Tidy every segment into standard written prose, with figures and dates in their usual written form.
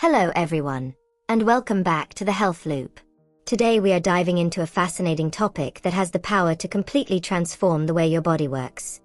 Hello everyone, and welcome back to the Health Loop. Today we are diving into a fascinating topic that has the power to completely transform the way your body works.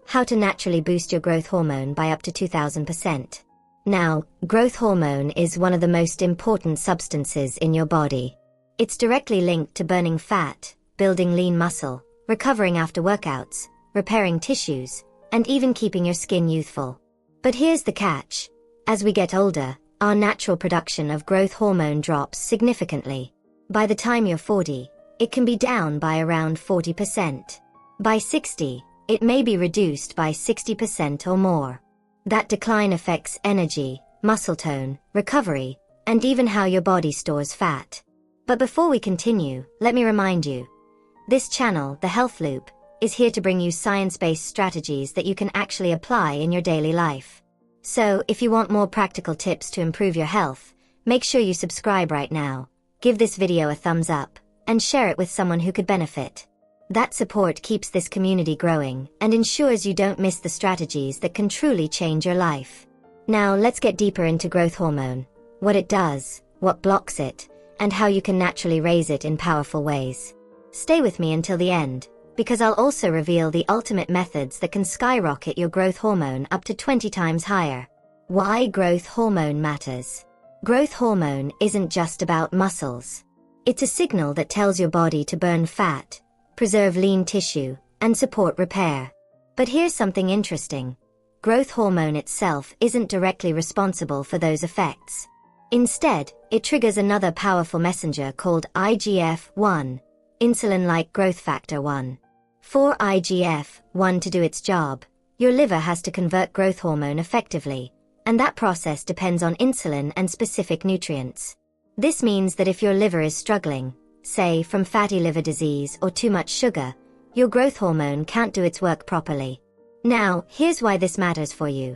How to naturally boost your growth hormone by up to 2000%. Now, growth hormone is one of the most important substances in your body. It's directly linked to burning fat, building lean muscle, recovering after workouts, repairing tissues, and even keeping your skin youthful. But here's the catch. As we get older, our natural production of growth hormone drops significantly. By the time you're 40, it can be down by around 40%. By 60, it may be reduced by 60% or more. That decline affects energy, muscle tone, recovery, and even how your body stores fat. But before we continue, let me remind you, this channel, The Health Loop, is here to bring you science-based strategies that you can actually apply in your daily life. So, if you want more practical tips to improve your health, make sure you subscribe right now, give this video a thumbs up, and share it with someone who could benefit. That support keeps this community growing and ensures you don't miss the strategies that can truly change your life. Now, let's get deeper into growth hormone, what it does, what blocks it, and how you can naturally raise it in powerful ways. Stay with me until the end, because I'll also reveal the ultimate methods that can skyrocket your growth hormone up to 20 times higher. Why growth hormone matters. Growth hormone isn't just about muscles. It's a signal that tells your body to burn fat, preserve lean tissue, and support repair. But here's something interesting. Growth hormone itself isn't directly responsible for those effects. Instead, it triggers another powerful messenger called IGF-1, insulin-like growth factor 1. For IGF-1 to do its job, your liver has to convert growth hormone effectively, and that process depends on insulin and specific nutrients. This means that if your liver is struggling, say from fatty liver disease or too much sugar, your growth hormone can't do its work properly. Now, here's why this matters for you.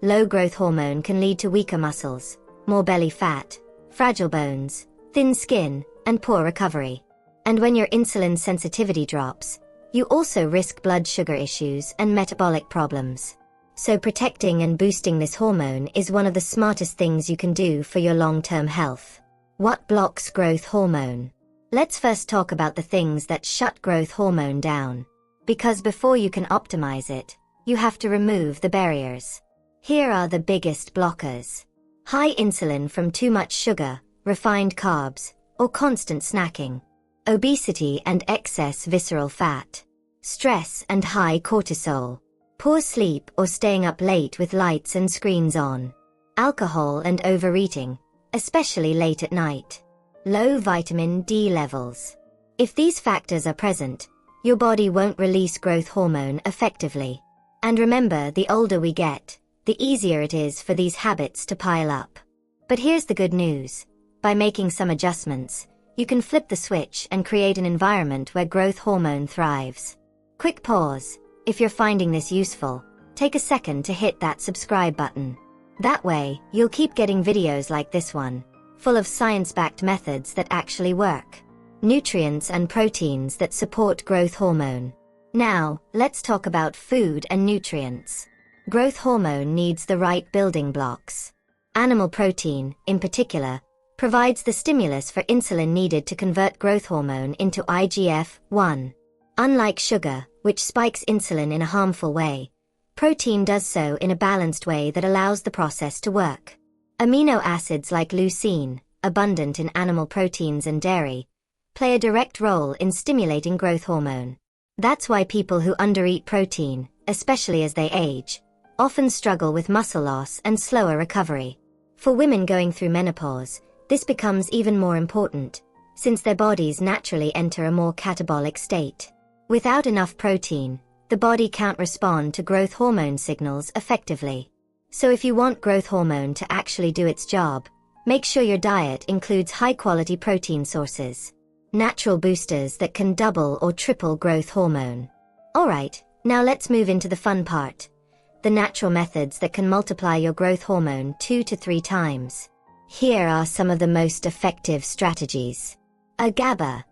Low growth hormone can lead to weaker muscles, more belly fat, fragile bones, thin skin, and poor recovery. And when your insulin sensitivity drops, you also risk blood sugar issues and metabolic problems. So protecting and boosting this hormone is one of the smartest things you can do for your long-term health. What blocks growth hormone? Let's first talk about the things that shut growth hormone down. Because before you can optimize it, you have to remove the barriers. Here are the biggest blockers. High insulin from too much sugar, refined carbs, or constant snacking. Obesity and excess visceral fat. Stress and high cortisol. Poor sleep or staying up late with lights and screens on. Alcohol and overeating, especially late at night. Low vitamin D levels. If these factors are present, your body won't release growth hormone effectively. And remember, the older we get, the easier it is for these habits to pile up. But here's the good news. By making some adjustments, you can flip the switch and create an environment where growth hormone thrives. Quick pause. If you're finding this useful, take a second to hit that subscribe button. That way, you'll keep getting videos like this one, full of science-backed methods that actually work. Nutrients and proteins that support growth hormone. Now, let's talk about food and nutrients. Growth hormone needs the right building blocks. Animal protein, in particular, provides the stimulus for insulin needed to convert growth hormone into IGF-1. Unlike sugar, which spikes insulin in a harmful way, protein does so in a balanced way that allows the process to work. Amino acids like leucine, abundant in animal proteins and dairy, play a direct role in stimulating growth hormone. That's why people who undereat protein, especially as they age, often struggle with muscle loss and slower recovery. For women going through menopause, this becomes even more important, since their bodies naturally enter a more catabolic state. Without enough protein, the body can't respond to growth hormone signals effectively. So if you want growth hormone to actually do its job, make sure your diet includes high-quality protein sources. Natural boosters that can double or triple growth hormone. Alright, now let's move into the fun part. The natural methods that can multiply your growth hormone 2 to 3 times. Here are some of the most effective strategies. GABA.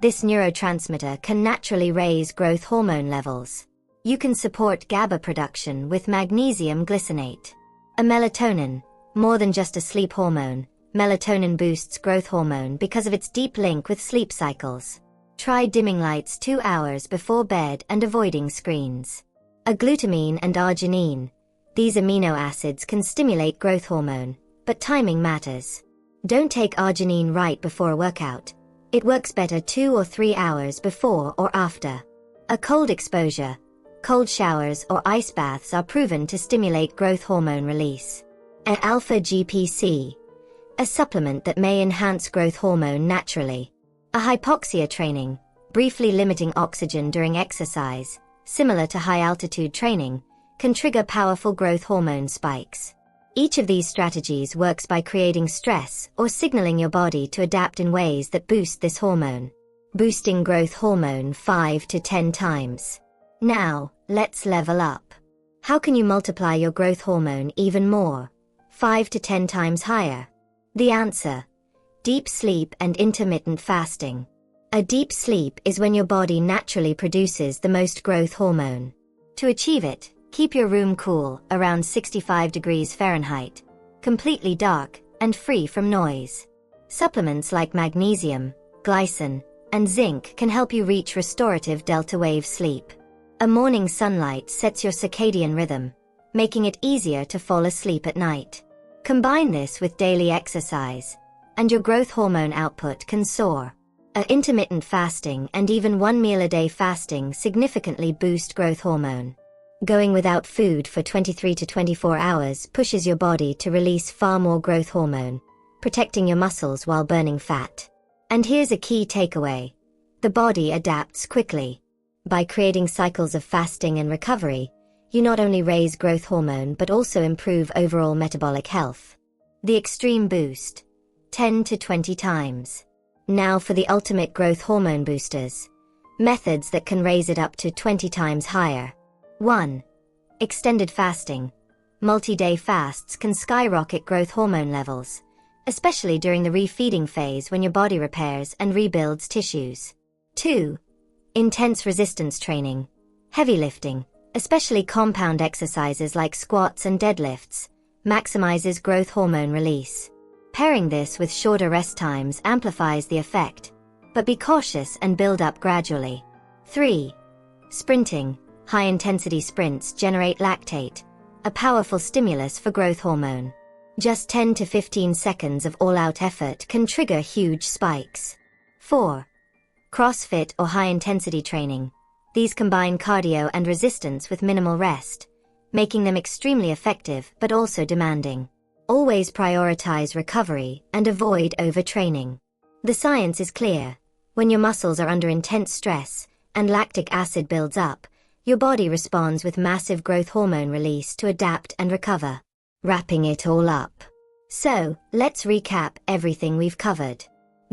This neurotransmitter can naturally raise growth hormone levels. You can support GABA production with magnesium glycinate. A melatonin, More than just a sleep hormone, melatonin boosts growth hormone because of its deep link with sleep cycles. Try dimming lights 2 hours before bed and avoiding screens. Glutamine and arginine. These amino acids can stimulate growth hormone, but timing matters. Don't take arginine right before a workout. It works better 2 or 3 hours before or after. A cold exposure. Cold showers or ice baths are proven to stimulate growth hormone release. Alpha GPC. A supplement that may enhance growth hormone naturally. A hypoxia training, briefly limiting oxygen during exercise, similar to high-altitude training, can trigger powerful growth hormone spikes. Each of these strategies works by creating stress or signaling your body to adapt in ways that boost this hormone. Boosting growth hormone 5 to 10 times. Now, let's level up. How can you multiply your growth hormone even more? 5 to 10 times higher? The answer: deep sleep and intermittent fasting. A deep sleep is when your body naturally produces the most growth hormone. To achieve it, keep your room cool, around 65 degrees Fahrenheit, completely dark, and free from noise. Supplements like magnesium, glycine, and zinc can help you reach restorative delta wave sleep. A morning sunlight sets your circadian rhythm, making it easier to fall asleep at night. Combine this with daily exercise, and your growth hormone output can soar. Intermittent fasting and even 1 meal a day fasting significantly boost growth hormone. Going without food for 23 to 24 hours pushes your body to release far more growth hormone, protecting your muscles while burning fat. And here's a key takeaway: the body adapts quickly. By creating cycles of fasting and recovery, you not only raise growth hormone but also improve overall metabolic health. The extreme boost: 10 to 20 times. Now for the ultimate growth hormone boosters. Methods that can raise it up to 20 times higher. 1. Extended fasting. Multi-day fasts can skyrocket growth hormone levels, especially during the refeeding phase when your body repairs and rebuilds tissues. 2. Intense resistance training. Heavy lifting, especially compound exercises like squats and deadlifts, maximizes growth hormone release. Pairing this with shorter rest times amplifies the effect, but be cautious and build up gradually. 3. Sprinting. High-intensity sprints generate lactate, a powerful stimulus for growth hormone. Just 10 to 15 seconds of all-out effort can trigger huge spikes. 4. CrossFit or high-intensity training. These combine cardio and resistance with minimal rest, making them extremely effective but also demanding. Always prioritize recovery and avoid overtraining. The science is clear. When your muscles are under intense stress and lactic acid builds up, your body responds with massive growth hormone release to adapt and recover. Wrapping it all up. So, let's recap everything we've covered.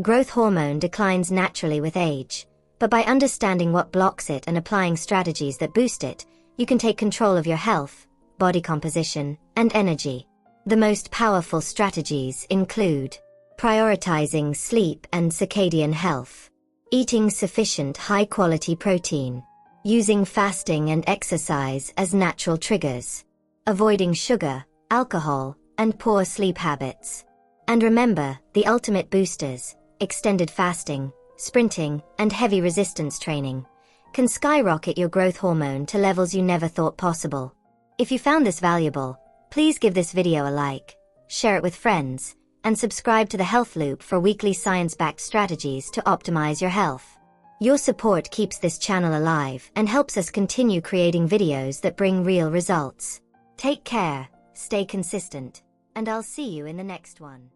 Growth hormone declines naturally with age, but by understanding what blocks it and applying strategies that boost it, you can take control of your health, body composition, and energy. The most powerful strategies include prioritizing sleep and circadian health, eating sufficient high-quality protein, using fasting and exercise as natural triggers, avoiding sugar, alcohol, and poor sleep habits. And remember, the ultimate boosters, extended fasting, sprinting, and heavy resistance training, can skyrocket your growth hormone to levels you never thought possible. If you found this valuable, please give this video a like, share it with friends, and subscribe to the Health Loop for weekly science-backed strategies to optimize your health. Your support keeps this channel alive and helps us continue creating videos that bring real results. Take care, stay consistent, and I'll see you in the next one.